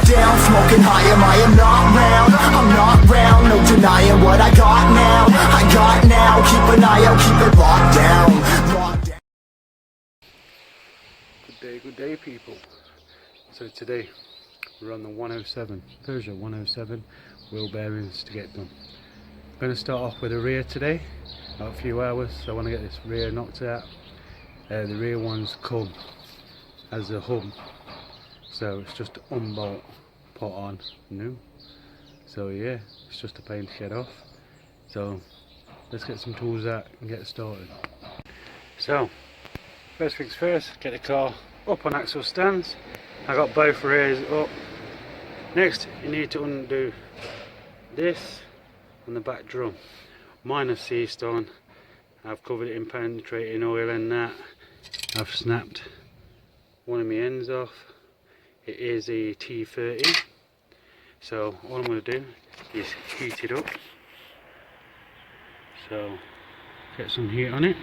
down, smoking high, I am not round. I'm not round, no denying what I got now. I got now, keep an eye out, keep it locked down, locked down. Good day people. So today we're on the 107, Peugeot 107 wheel bearings to get done. I'm going to start off with the rear today, about a few hours, so I want to get this rear knocked out. The rear ones come as a hub, so it's just unbolt, put on new. So yeah, it's just a pain to get off. So let's get some tools out and get started. So first things first, get the car up on axle stands. I got both rears up. Next you need to undo this on the back drum. Mine have seized on. I've covered it in penetrating oil and that. I've snapped one of my ends off. It is a T30, so all I'm going to do is heat it up. So get some heat on it.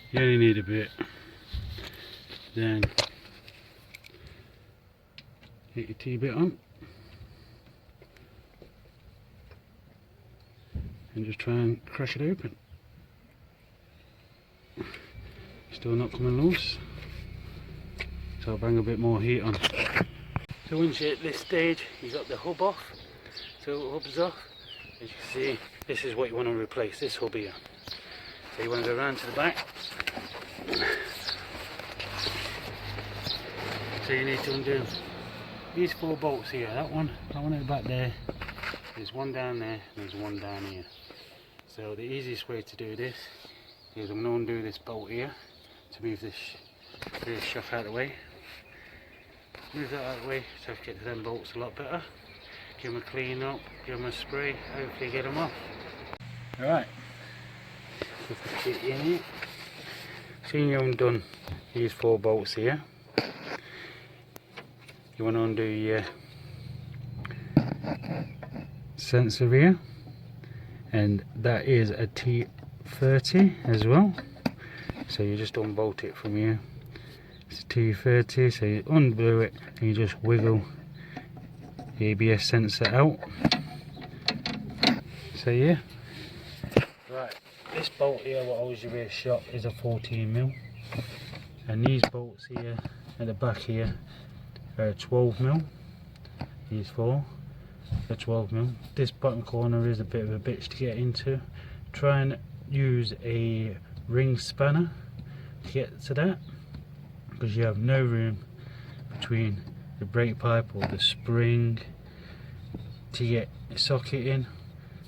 You only need a bit. Then hit your T-bit on and just try and crash it open. Still not coming loose, so I'll bang a bit more heat on. So once you're at this stage, you got the hub off. So the hub's off. As you can see, this is what you want to replace, this hub here. So you want to go around to the back. So you need to undo these 4 bolts here. That one at the back there. There's one down there, and there's one down here. So the easiest way to do this is I'm going to undo this bolt here to move this rear shaft out of the way. Move that out of the way so I can get to them bolts a lot better. Give them a clean up, give them a spray, hopefully get them off. Alright. Get in here. So you've undone these 4 bolts here. You want to undo your sensor here, and that is a T30 as well. So you just unbolt it from here. It's a T30, so you undo it and you just wiggle the ABS sensor out. So yeah. Right. This bolt here, what holds your rear shock, is a 14mm, and these bolts here at the back here are 12mm. These 4 are 12mm. This bottom corner is a bit of a bitch to get into. Try and use a ring spanner to get to that, because you have no room between the brake pipe or the spring to get a socket in.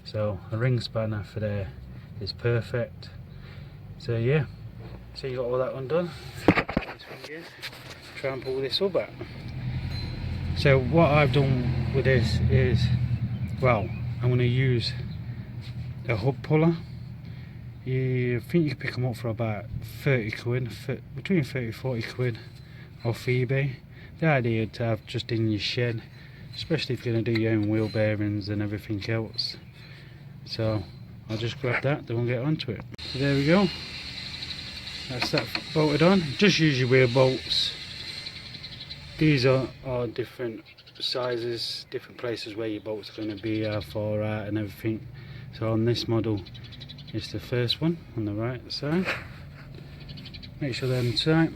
So a ring spanner for there is perfect. So yeah, so you got all that undone. This thing is, try and pull this up out. So what I've done with this is, well, I'm going to use a hub puller. You think you can pick them up for about 30 quid, between 30 and 40 quid off eBay. The idea to have just in your shed, especially if you're going to do your own wheel bearings and everything else. So I'll just grab that, then we'll get onto it. So there we go. That's that bolted on. Just use your wheel bolts. These are different sizes, different places where your bolts are going to be, how far out and everything. So on this model, it's the first one on the right side. Make sure they're in tight.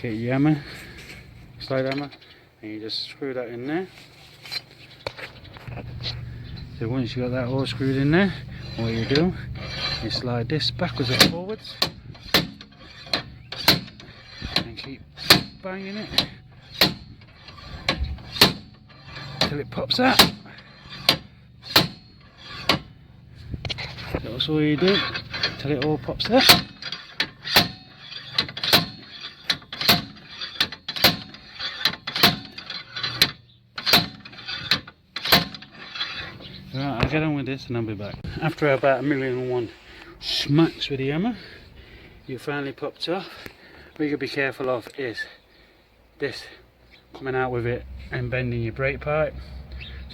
Get your hammer, slide hammer, and you just screw that in there. So once you got that all screwed in there, what you do, you slide this backwards and forwards and keep banging it until it pops out. That's all you do till it all pops there. Right, I'll get on with this and I'll be back. After about 1,000,001 smacks with the hammer, you finally popped off. What you gotta be careful of is this coming out with it and bending your brake pipe.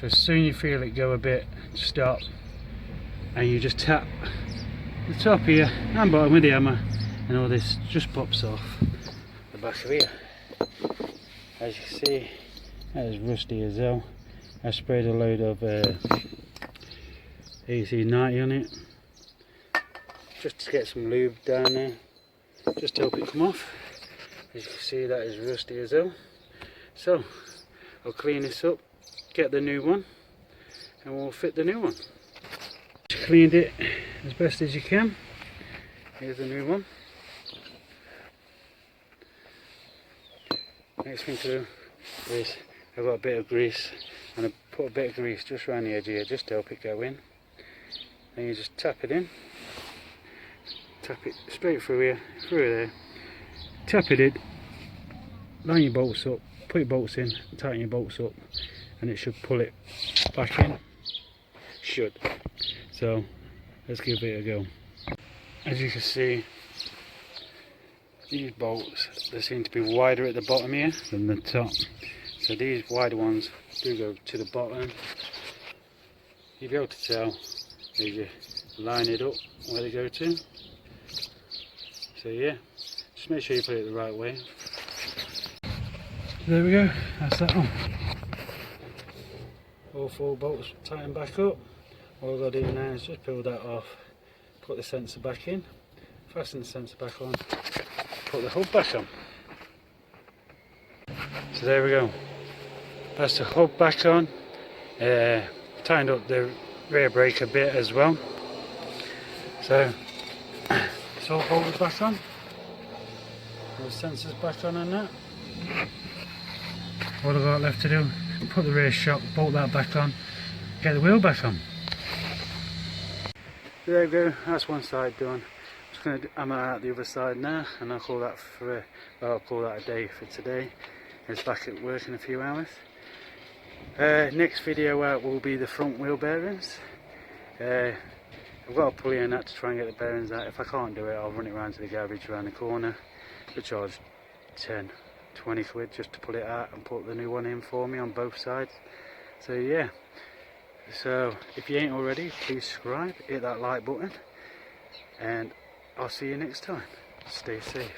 So as soon as you feel it go a bit, stop, and you just tap the top here and bottom with the hammer, and all this just pops off the back of here. As you can see, that is rusty as hell. I sprayed a load of AC90 on it just to get some lube down there, just to help it come off. As you can see, that is rusty as hell. So I'll clean this up, get the new one, and we'll fit the new one. Just cleaned it as best as you can. Here's the new one. Next thing to do is I've got a bit of grease, and I put a bit of grease just around the edge here just to help it go in. Then you just tap it in, tap it straight through here, through there, tap it in, line your bolts up, put your bolts in, tighten your bolts up, and it should pull it back in. Should. So let's give it a go. As you can see, these bolts, they seem to be wider at the bottom here than the top. So these wider ones do go to the bottom. You'll be able to tell as you line it up where they go to. So yeah, just make sure you put it the right way. There we go, that's that one. All 4 bolts tightened back up. All I've got to do now is just peel that off, put the sensor back in, fasten the sensor back on, put the hub back on. So there we go. That's the hub back on. Tightened up the rear brake a bit as well. So it's all bolted back on. All the sensors back on and that. All I've got left to do, put the rear shock, bolt that back on, get the wheel back on. There we go, that's one side done. I'm just going to hammer out the other side now, and I'll call that a day for today. It's back at work in a few hours. Next video out will be the front wheel bearings. I've got a pulley in that to try and get the bearings out. If I can't do it, I'll run it round to the garage around the corner. I'll charge 10, 20 quid just to pull it out and put the new one in for me on both sides. So yeah, so if you ain't already, please subscribe, hit that like button, and I'll see you next time. Stay safe.